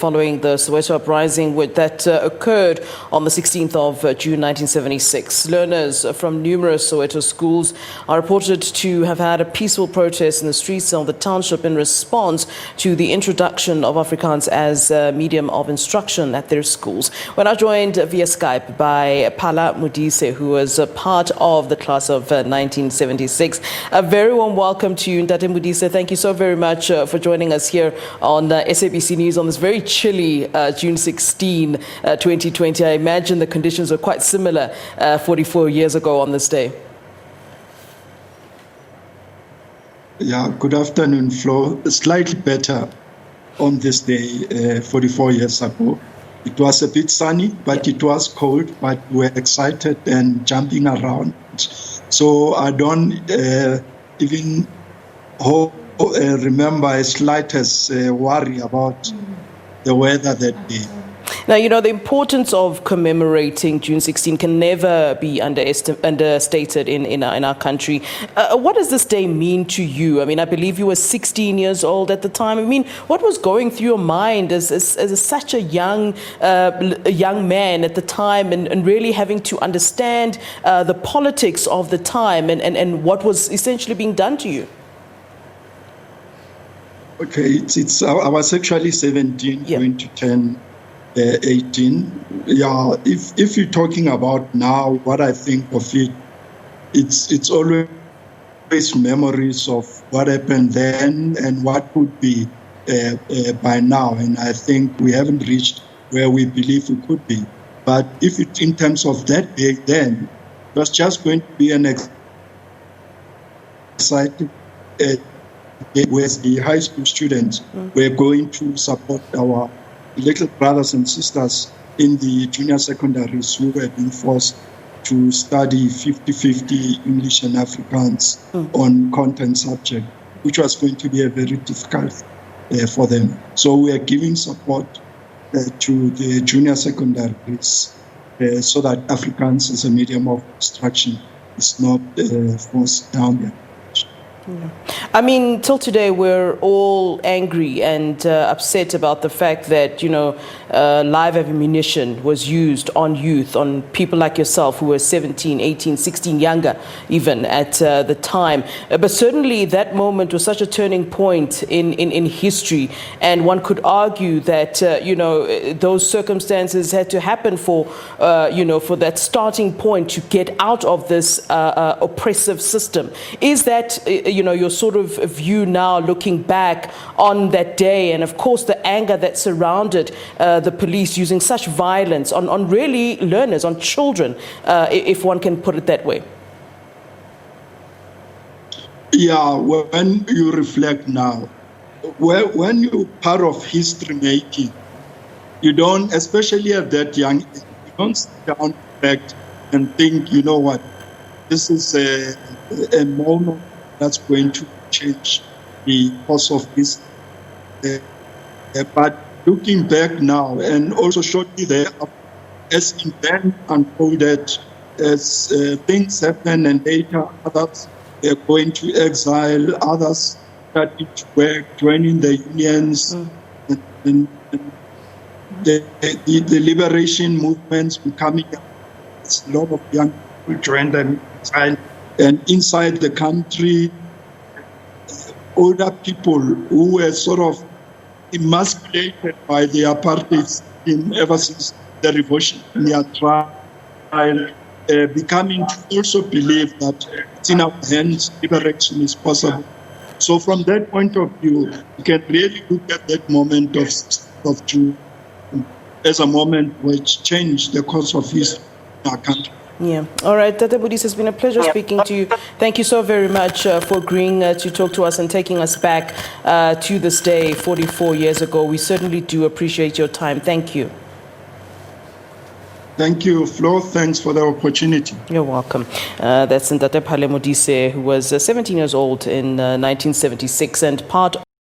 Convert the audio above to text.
following the Soweto uprising that occurred on the 16th of June 1976. Learners from numerous Soweto schools are reported to have had a peaceful protest in the streets of the township in response to the introduction of Afrikaans as a medium of instruction at their schools. We're now joined via Skype by I Phala Modise, who was a part of the class of 1976. A very warm welcome to you, Ntate Modise. Thank you so very much for joining us here on SABC News on this very chilly June 16, 2020. I imagine the conditions were quite similar 44 years ago on this day. Yeah, good afternoon, Flo. Slightly better on this day 44 years ago. It was a bit sunny, but it was cold, but we were excited and jumping around. So I don't even remember a slightest worry about the weather that day. Now, you know, the importance of commemorating June 16 can never be understated in our country. What does this day mean to you? I mean, I believe you were 16 years old at the time. I mean, what was going through your mind as such a young man at the time and really having to understand the politics of the time and what was essentially being done to you? Okay, I was actually 17, going to turn 18. Yeah, if you're talking about now, what I think of it, it's always memories of what happened then and what could be by now. And I think we haven't reached where we believe we could be. But if it's in terms of that day then, it was just going to be an exciting where the high school students were going to support our little brothers and sisters in the junior secondaries who were being forced to study 50-50 English and Afrikaans on content subject, which was going to be a very difficult for them. So we are giving support to the junior secondaries so that Afrikaans as a medium of instruction is not forced down there. Yeah. I mean, till today, we're all angry and upset about the fact that, you know, live ammunition was used on youth, on people like yourself who were 17, 18, 16, younger even at the time. But certainly that moment was such a turning point in history. And one could argue that, you know, those circumstances had to happen for, you know, for that starting point to get out of this oppressive system. Is that, you know, your sort of view now looking back on that day and of course the anger that surrounded the police using such violence on really learners, on children, if one can put it that way? Yeah, when you reflect now, when you're part of history making, you don't, especially at that young age, you don't sit down back and think, you know what, this is a moment that's going to change the course of this. But looking back now, and also shortly there, as events unfolded, as things happen, and later others are going to exile, others starting to work, joining the unions, and the liberation movements becoming a lot of young people join them inside. And inside the country, older people who were sort of emasculated by the apartheid scheme ever since the revolution, their trial, becoming to also believe that it's in our hands, liberation is possible. So from that point of view, you can really look at that moment of June as a moment which changed the course of history in our country. Yeah. All right. Ntate Modise, it's been a pleasure speaking to you. Thank you so very much for agreeing to talk to us and taking us back to this day 44 years ago. We certainly do appreciate your time. Thank you. Thank you, Flo. Thanks for the opportunity. You're welcome. That's I Phala Modise, who was 17 years old in 1976 and part